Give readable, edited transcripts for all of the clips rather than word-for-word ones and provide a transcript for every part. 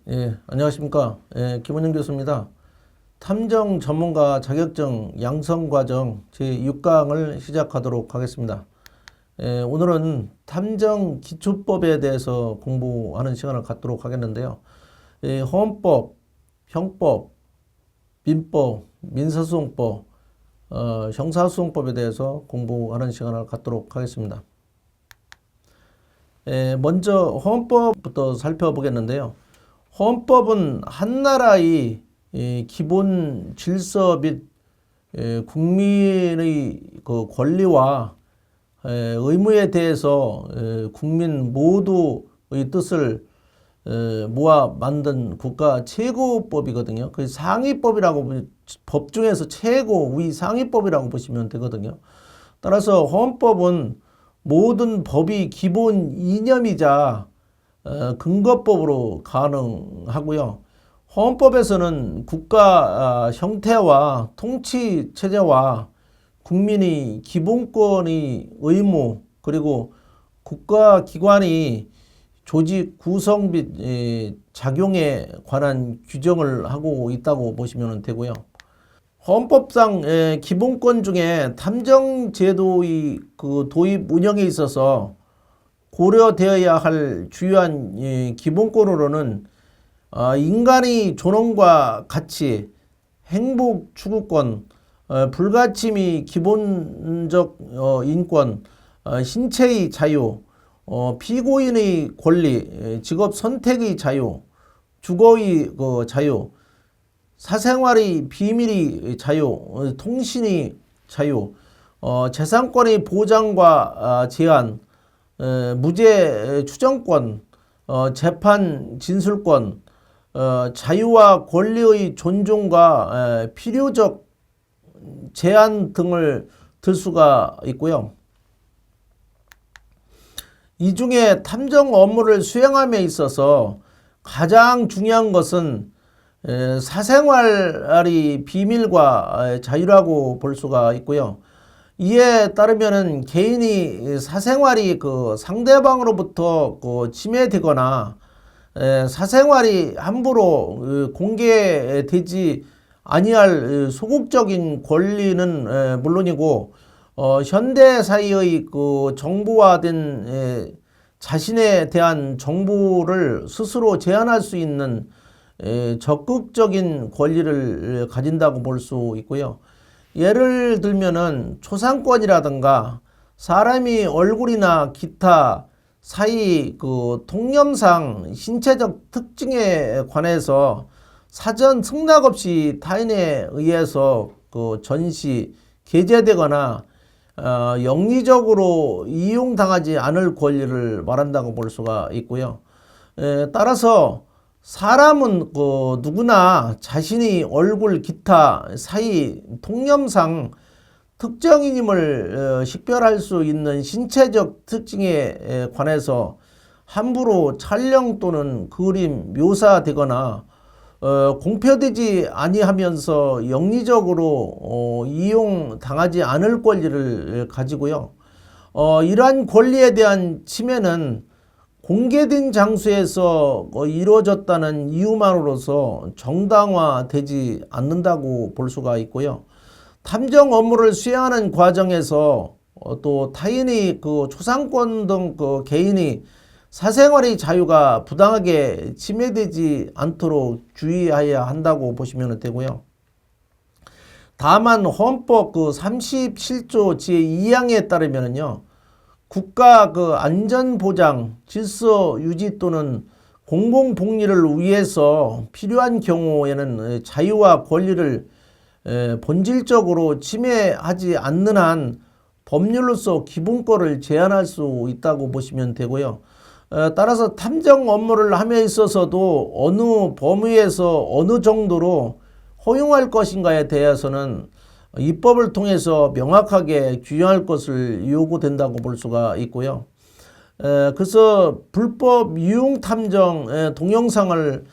예, 안녕하십니까. 예, 김원영 교수입니다. 탐정 전문가 자격증 양성 과정 제6강을 시작하도록 하겠습니다. 예, 오늘은 탐정 기초법에 대해서 공부하는 시간을 갖도록 하겠는데요. 예, 헌법, 형법, 민법, 민사소송법, 형사소송법에 대해서 공부하는 시간을 갖도록 하겠습니다. 예, 먼저 헌법부터 살펴보겠는데요. 헌법은 한 나라의 기본 질서 및 국민의 그 권리와 의무에 대해서 국민 모두의 뜻을 모아 만든 국가 최고법이거든요. 그 상위법이라고 법 중에서 최고 위 상위법이라고 보시면 되거든요. 따라서 헌법은 모든 법이 기본 이념이자 근거법으로 가능하고요. 헌법에서는 국가 형태와 통치 체제와 국민의 기본권의 의무 그리고 국가기관이 조직 구성 및 작용에 관한 규정을 하고 있다고 보시면 되고요. 헌법상 기본권 중에 탐정제도의 그 도입 운영에 있어서 고려되어야 할 주요한 기본권으로는 인간의 존엄과 가치, 행복 추구권, 불가침의 기본적 인권, 신체의 자유, 피고인의 권리, 직업 선택의 자유, 주거의 자유, 사생활의 비밀의 자유, 통신의 자유, 재산권의 보장과 제한, 무죄 추정권, 재판 진술권, 자유와 권리의 존중과 필요적 제한 등을 들 수가 있고요. 이 중에 탐정 업무를 수행함에 있어서 가장 중요한 것은 사생활의 비밀과 자유라고 볼 수가 있고요. 이에 따르면은 개인이 사생활이 그 상대방으로부터 침해되거나 사생활이 함부로 공개되지 아니할 소극적인 권리는 물론이고 현대 사회의 그 정보화된 자신에 대한 정보를 스스로 제한할 수 있는 적극적인 권리를 가진다고 볼 수 있고요. 예를 들면은 초상권이라든가 사람이 얼굴이나 기타 사이 그 통념상 신체적 특징에 관해서 사전 승낙 없이 타인에 의해서 그 전시 게재되거나 영리적으로 이용당하지 않을 권리를 말한다고 볼 수가 있고요. 따라서 사람은 그 누구나 자신이 얼굴 기타 사이 통념상 특정인임을 식별할 수 있는 신체적 특징에 관해서 함부로 촬영 또는 그림 묘사되거나 공표되지 아니하면서 영리적으로 이용당하지 않을 권리를 가지고요. 이러한 권리에 대한 침해는 공개된 장소에서 이루어졌다는 이유만으로서 정당화되지 않는다고 볼 수가 있고요. 탐정 업무를 수행하는 과정에서 또 타인의 그 초상권 등 그 개인이 사생활의 자유가 부당하게 침해되지 않도록 주의해야 한다고 보시면 되고요. 다만 헌법 그 37조 제2항에 따르면요. 국가 그 안전보장, 질서 유지 또는 공공복리를 위해서 필요한 경우에는 자유와 권리를 본질적으로 침해하지 않는 한 법률로서 기본권을 제한할 수 있다고 보시면 되고요. 따라서 탐정 업무를 함에 있어서도 어느 범위에서 어느 정도로 허용할 것인가에 대해서는 입법을 통해서 명확하게 규정할 것을 요구된다고 볼 수가 있고요. 그래서 불법 유용 탐정 동영상을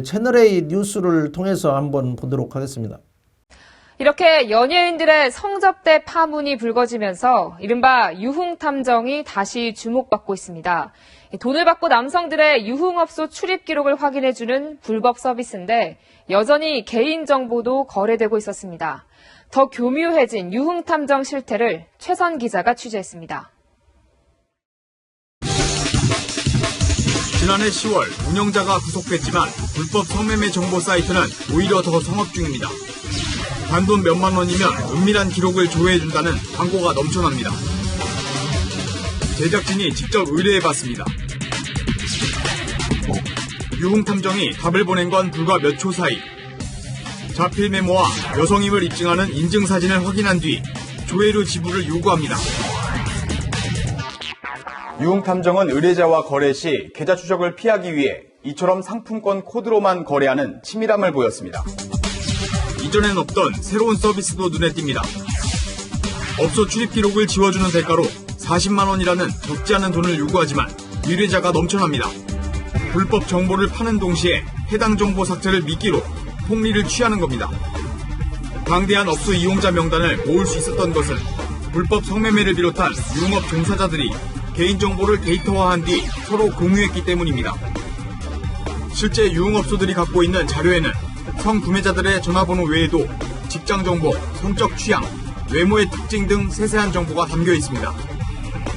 채널A 뉴스를 통해서 한번 보도록 하겠습니다. 이렇게 연예인들의 성접대 파문이 불거지면서 이른바 유흥 탐정이 다시 주목받고 있습니다. 돈을 받고 남성들의 유흥업소 출입 기록을 확인해주는 불법 서비스인데 여전히 개인정보도 거래되고 있었습니다. 더 교묘해진 유흥탐정 실태를 최선 기자가 취재했습니다. 지난해 10월 운영자가 구속됐지만 불법 성매매 정보 사이트는 오히려 더 성업 중입니다. 단돈 몇만 원이면 은밀한 기록을 조회해준다는 광고가 넘쳐납니다. 제작진이 직접 의뢰해봤습니다. 유흥탐정이 답을 보낸 건 불과 몇 초 사이. 자필 메모와 여성임을 입증하는 인증사진을 확인한 뒤 조회료 지불을 요구합니다. 유흥탐정은 의뢰자와 거래 시 계좌 추적을 피하기 위해 이처럼 상품권 코드로만 거래하는 치밀함을 보였습니다. 이전엔 없던 새로운 서비스도 눈에 띕니다. 업소 출입 기록을 지워주는 대가로 40만 원이라는 적지 않은 돈을 요구하지만 의뢰자가 넘쳐납니다. 불법 정보를 파는 동시에 해당 정보 삭제를 미끼로 폭리를 취하는 겁니다. 방대한 업소 이용자 명단을 모을 수 있었던 것은 불법 성매매를 비롯한 유흥업 종사자들이 개인정보를 데이터화한 뒤 서로 공유했기 때문입니다. 실제 유흥업소들이 갖고 있는 자료에는 성구매자들의 전화번호 외에도 직장정보, 성적 취향, 외모의 특징 등 세세한 정보가 담겨 있습니다.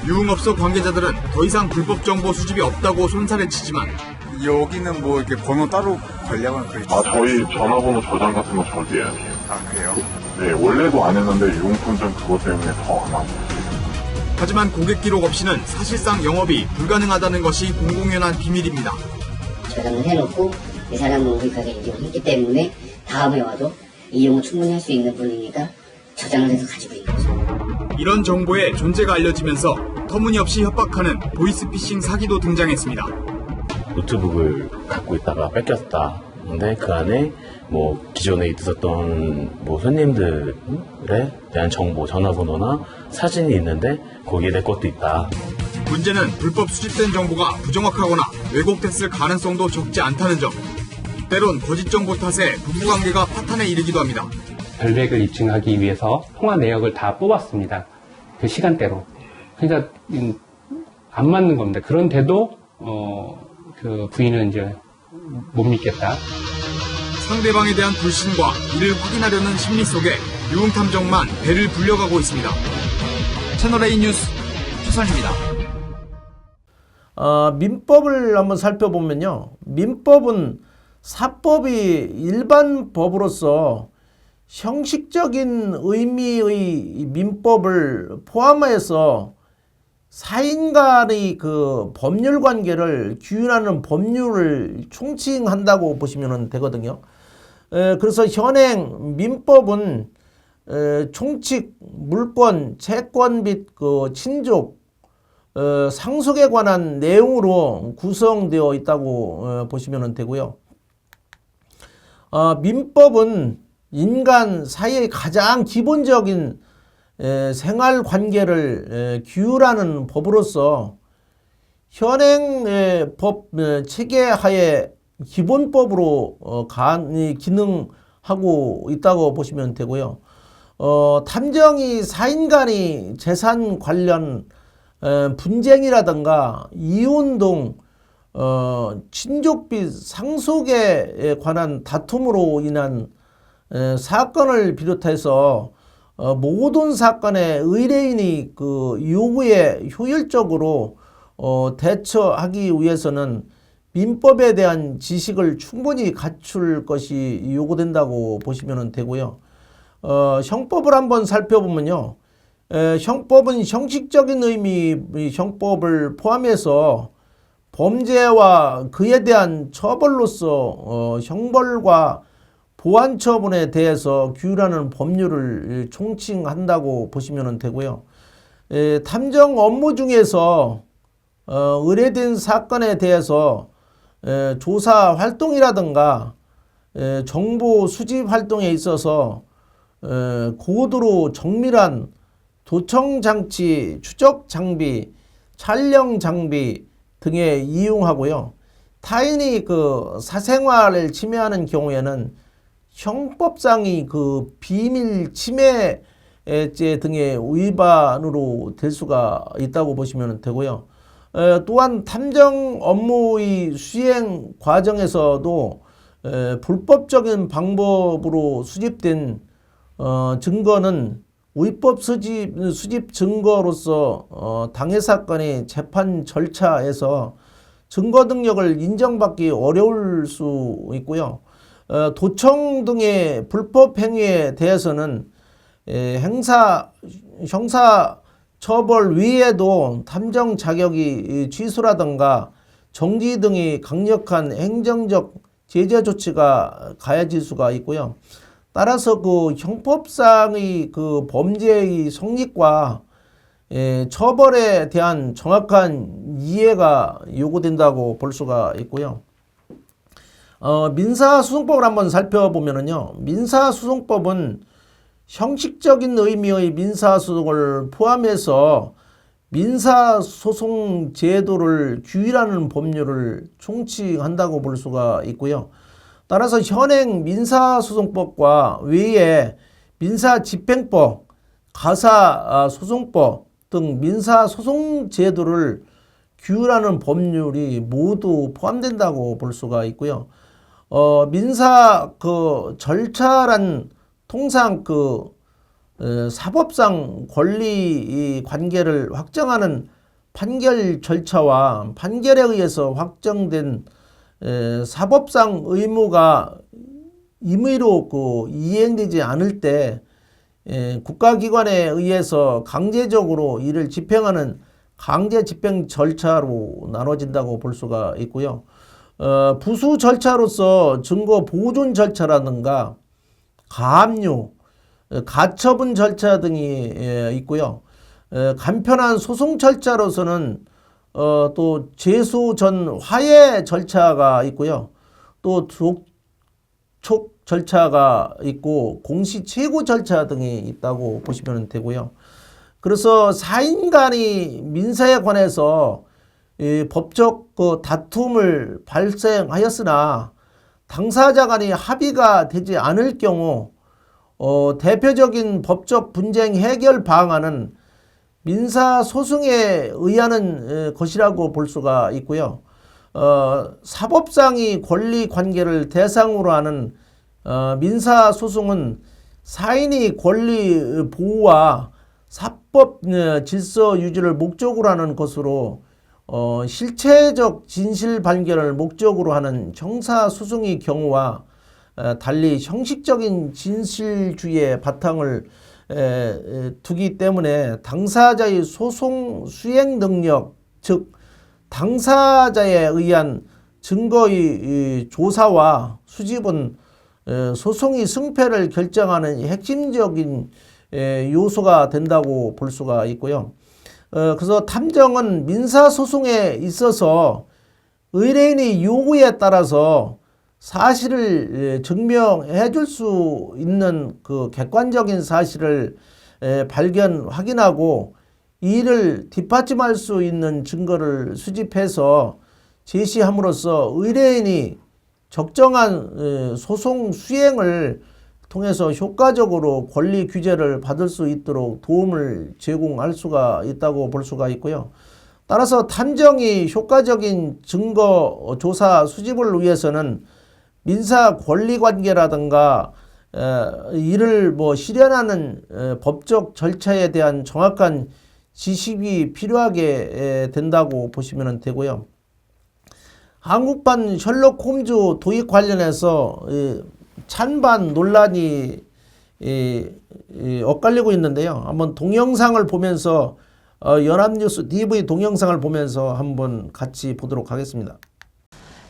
유흥업소 관계자들은 더 이상 불법 정보 수집이 없다고 손살을 치지만 여기는 뭐 이렇게 번호 따로 관리하거나 그러지? 저희 전화번호 저장 같은 거 절대 안 해요. 그래요? 네, 원래도 안 했는데 유흥탐정 그것 때문에 더 안 하고. 하지만 고객 기록 없이는 사실상 영업이 불가능하다는 것이 공공연한 비밀입니다. 저장을 해놓고 이 사람은 우리 가게 이용을 했기 때문에 다음에 와도 이용을 충분히 할 수 있는 분이니까 저장을 해서 가지고 있는 거죠. 이런 정보의 존재가 알려지면서 터무니없이 협박하는 보이스피싱 사기도 등장했습니다. 노트북을 갖고 있다가 뺏겼다. 근데 그 안에 뭐 기존에 있었던 뭐 손님들에 대한 정보, 전화번호나 사진이 있는데 거기에 내 것도 있다. 문제는 불법 수집된 정보가 부정확하거나 왜곡됐을 가능성도 적지 않다는 점. 때론 거짓 정보 탓에 부부관계가 파탄에 이르기도 합니다. 결백을 입증하기 위해서 통화 내역을 다 뽑았습니다. 그 시간대로. 그러니까 안 맞는 겁니다. 그런데도 그 부인은 이제 못 믿겠다. 상대방에 대한 불신과 이를 확인하려는 심리 속에 유흥탐정만 배를 불려가고 있습니다. 채널A 뉴스 최선입니다. 민법을 한번 살펴보면요. 민법은 사법이 일반 법으로서 형식적인 의미의 민법을 포함해서 사인 간의 그 법률 관계를 규율하는 법률을 총칭한다고 보시면 되거든요. 그래서 현행 민법은 총칙, 물권, 채권 및 그 친족, 상속에 관한 내용으로 구성되어 있다고 보시면 되고요. 민법은 인간 사이의 가장 기본적인 생활 관계를 규율하는 법으로서 현행 법 체계 하에 기본법으로 기능하고 있다고 보시면 되고요. 탐정이 사인 간의 재산 관련 분쟁이라든가 이혼 등 친족 및 상속에 관한 다툼으로 인한 사건을 비롯해서 모든 사건의 의뢰인이 그 요구에 효율적으로 대처하기 위해서는 민법에 대한 지식을 충분히 갖출 것이 요구된다고 보시면 되고요. 형법을 한번 살펴보면요. 형법은 형식적인 의미 형법을 포함해서 범죄와 그에 대한 처벌로서 형벌과 보완 처분에 대해서 규율하는 법률을 총칭한다고 보시면 되고요. 탐정 업무 중에서 의뢰된 사건에 대해서 조사 활동이라든가 정보 수집 활동에 있어서 고도로 정밀한 도청 장치, 추적 장비, 촬영 장비 등에 이용하고요. 타인이 그 사생활을 침해하는 경우에는 형법상의 그 비밀 침해죄 등의 위반으로 될 수가 있다고 보시면 되고요. 또한 탐정 업무의 수행 과정에서도 불법적인 방법으로 수집된 증거는 위법 수집 증거로서 당해 사건의 재판 절차에서 증거 능력을 인정받기 어려울 수 있고요. 도청 등의 불법 행위에 대해서는 형사 처벌 외에도 탐정 자격이 취소라든가 정지 등의 강력한 행정적 제재 조치가 가해질 수가 있고요. 따라서 그 형법상의 그 범죄의 성립과 처벌에 대한 정확한 이해가 요구된다고 볼 수가 있고요. 민사소송법을 한번 살펴보면은요, 민사소송법은 형식적인 의미의 민사소송을 포함해서 민사소송 제도를 규율하는 법률을 총칙한다고 볼 수가 있고요. 따라서 현행 민사소송법과 외에 민사집행법, 가사소송법 등 민사소송 제도를 규율하는 법률이 모두 포함된다고 볼 수가 있고요. 민사 그 절차란 통상 그 사법상 권리 관계를 확정하는 판결 절차와 판결에 의해서 확정된 사법상 의무가 임의로 그 이행되지 않을 때 국가기관에 의해서 강제적으로 이를 집행하는 강제 집행 절차로 나눠진다고 볼 수가 있고요. 부수 절차로서 증거 보존 절차라든가 가압류, 가처분 절차 등이 있고요. 간편한 소송 절차로서는 또 제소 전 화해 절차가 있고요. 또 독촉 절차가 있고 공시 최고 절차 등이 있다고 보시면 되고요. 그래서 사인 간의 민사에 관해서 법적 그 다툼을 발생하였으나 당사자 간의 합의가 되지 않을 경우 대표적인 법적 분쟁 해결 방안은 민사소송에 의하는 것이라고 볼 수가 있고요. 사법상의 권리관계를 대상으로 하는 민사소송은 사인의 권리 보호와 사법 질서 유지를 목적으로 하는 것으로 실체적 진실 발견을 목적으로 하는 형사소송의 경우와 달리 형식적인 진실주의의 바탕을 두기 때문에 당사자의 소송 수행 능력, 즉 당사자에 의한 증거의 조사와 수집은 소송의 승패를 결정하는 핵심적인 요소가 된다고 볼 수가 있고요. 그래서 탐정은 민사소송에 있어서 의뢰인의 요구에 따라서 사실을 증명해 줄 수 있는 그 객관적인 사실을 발견, 확인하고 이를 뒷받침할 수 있는 증거를 수집해서 제시함으로써 의뢰인이 적정한 소송 수행을 통해서 효과적으로 권리 규제를 받을 수 있도록 도움을 제공할 수가 있다고 볼 수가 있고요. 따라서 탐정이 효과적인 증거 조사 수집을 위해서는 민사 권리관계라든가 이를 실현하는 법적 절차에 대한 정확한 지식이 필요하게 된다고 보시면 되고요. 한국판 셜록 홈즈 도입 관련해서 찬반 논란이 엇갈리고 있는데요. 한번 동영상을 보면서 연합뉴스 TV 동영상을 보면서 한번 같이 보도록 하겠습니다.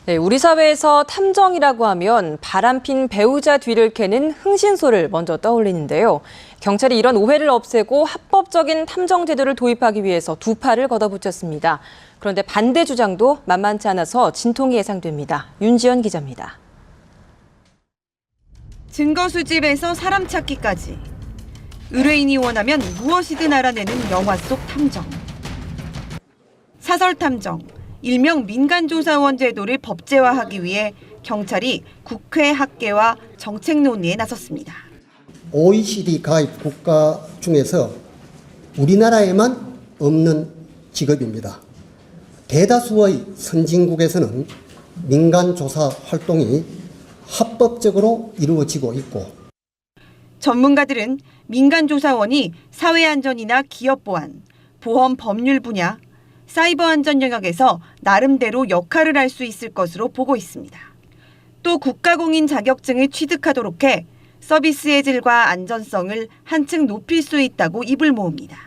네, 우리 사회에서 탐정이라고 하면 바람핀 배우자 뒤를 캐는 흥신소를 먼저 떠올리는데요. 경찰이 이런 오해를 없애고 합법적인 탐정 제도를 도입하기 위해서 두 팔을 걷어붙였습니다. 그런데 반대 주장도 만만치 않아서 진통이 예상됩니다. 윤지연 기자입니다. 증거 수집에서 사람 찾기까지 의뢰인이 원하면 무엇이든 알아내는 영화 속 탐정. 사설 탐정, 일명 민간조사원 제도를 법제화하기 위해 경찰이 국회 학계와 정책 논의에 나섰습니다. OECD 가입 국가 중에서 우리나라에만 없는 직업입니다. 대다수의 선진국에서는 민간조사 활동이 합법적으로 이루어지고 있고 전문가들은 민간조사원이 사회안전이나 기업보안, 보험 법률 분야, 사이버 안전 영역에서 나름대로 역할을 할 수 있을 것으로 보고 있습니다. 또 국가공인 자격증을 취득하도록 해 서비스의 질과 안전성을 한층 높일 수 있다고 입을 모읍니다.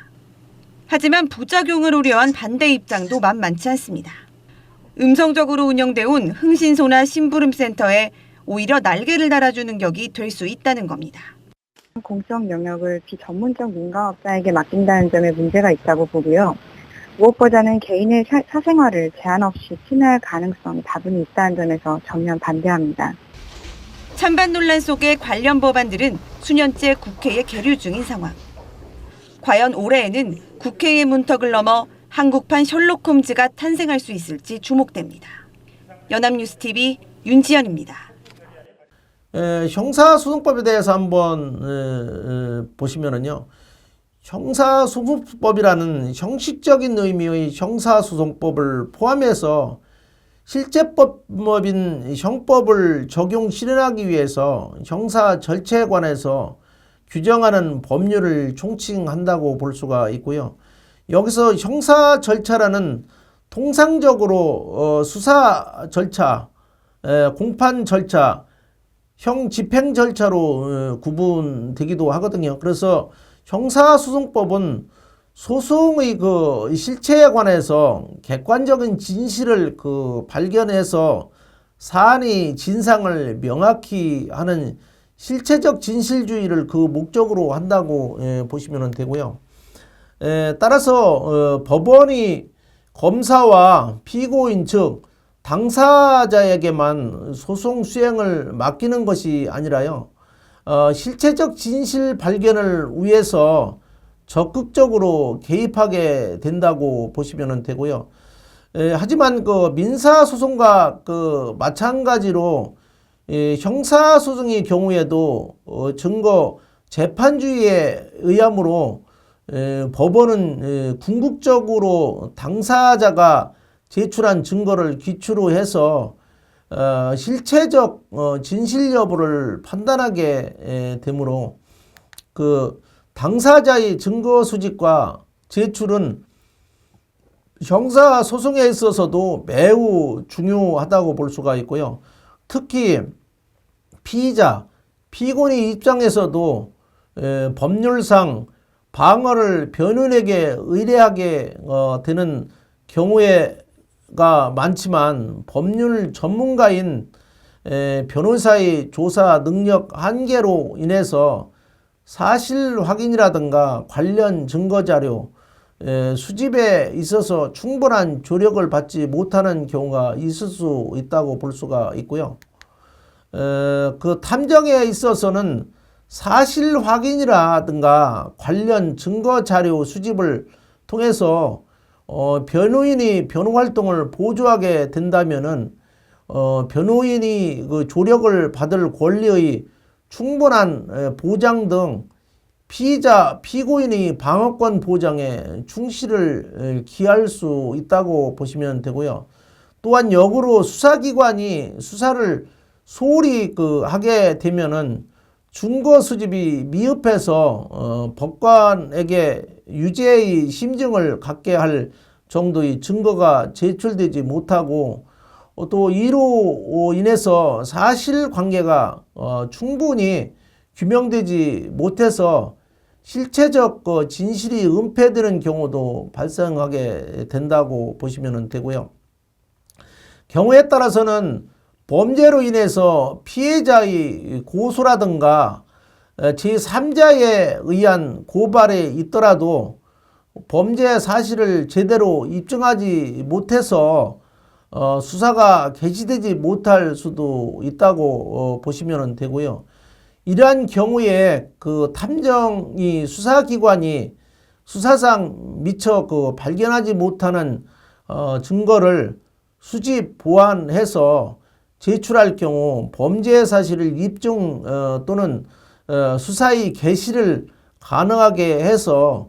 하지만 부작용을 우려한 반대 입장도 만만치 않습니다. 음성적으로 운영돼온 흥신소나 심부름센터에 오히려 날개를 달아주는 격이 될 수 있다는 겁니다. 공적 영역을 비전문적 민간업자에게 맡긴다는 점에 문제가 있다고 보고요. 무엇보다는 개인의 사생활을 제한 없이 침해할 가능성이 다분히 있다는 점에서 전면 반대합니다. 찬반 논란 속에 관련 법안들은 수년째 국회에 계류 중인 상황. 과연 올해에는 국회의 문턱을 넘어 한국판 셜록 홈즈가 탄생할 수 있을지 주목됩니다. 연합뉴스TV 윤지연입니다. 형사소송법에 대해서 한번 보시면은요. 형사소송법이라는 형식적인 의미의 형사소송법을 포함해서 실제법인 형법을 적용 실현하기 위해서 형사 절차에 관해서 규정하는 법률을 총칭한다고 볼 수가 있고요. 여기서 형사 절차라는 통상적으로 수사 절차, 공판 절차, 형 집행 절차로 구분되기도 하거든요. 그래서 형사소송법은 소송의 그 실체에 관해서 객관적인 진실을 발견해서 사안의 진상을 명확히 하는 실체적 진실주의를 목적으로 한다고 보시면 되고요. 따라서 법원이 검사와 피고인 즉 당사자에게만 소송 수행을 맡기는 것이 아니라요. 실체적 진실 발견을 위해서 적극적으로 개입하게 된다고 보시면 되고요. 하지만 민사소송과 마찬가지로 형사소송의 경우에도 증거 재판주의에 의하므로 법원은 궁극적으로 당사자가 제출한 증거를 기초로 해서 실체적 진실 여부를 판단하게 되므로 당사자의 증거 수집과 제출은 형사소송에 있어서도 매우 중요하다고 볼 수가 있고요. 특히 피의자, 피고인의 입장에서도 법률상 방어를 변호인에게 의뢰하게 되는 경우가 많지만 법률 전문가인 변호사의 조사 능력 한계로 인해서 사실 확인이라든가 관련 증거자료 수집에 있어서 충분한 조력을 받지 못하는 경우가 있을 수 있다고 볼 수가 있고요. 탐정에 있어서는 사실 확인이라든가 관련 증거자료 수집을 통해서 변호인이 변호활동을 보조하게 된다면은 변호인이 조력을 받을 권리의 충분한 보장 등 피의자, 피고인의 방어권 보장에 충실을 기할 수 있다고 보시면 되고요. 또한 역으로 수사기관이 수사를 소홀히 하게 되면은 증거 수집이 미흡해서 법관에게 유죄의 심증을 갖게 할 정도의 증거가 제출되지 못하고 또 이로 인해서 사실관계가 충분히 규명되지 못해서 실체적 진실이 은폐되는 경우도 발생하게 된다고 보시면 되고요. 경우에 따라서는 범죄로 인해서 피해자의 고소라든가 제3자에 의한 고발에 있더라도 범죄 사실을 제대로 입증하지 못해서 수사가 개시되지 못할 수도 있다고 보시면 되고요. 이러한 경우에 탐정이 수사기관이 수사상 미처 발견하지 못하는 증거를 수집 보완해서 제출할 경우 범죄 사실을 입증 또는 수사의 개시를 가능하게 해서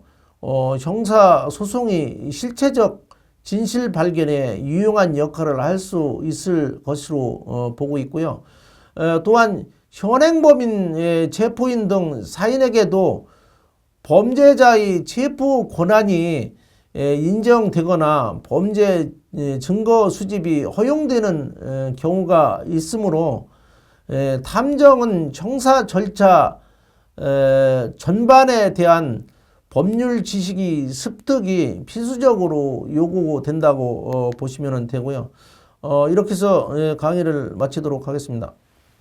형사소송이 실체적 진실 발견에 유용한 역할을 할 수 있을 것으로 보고 있고요. 또한 현행범인, 체포인 등 사인에게도 범죄자의 체포 권한이 인정되거나 범죄 증거 수집이 허용되는 경우가 있으므로 탐정은 형사 절차 전반에 대한 법률 지식이 습득이 필수적으로 요구된다고 보시면 되고요. 이렇게 해서 강의를 마치도록 하겠습니다.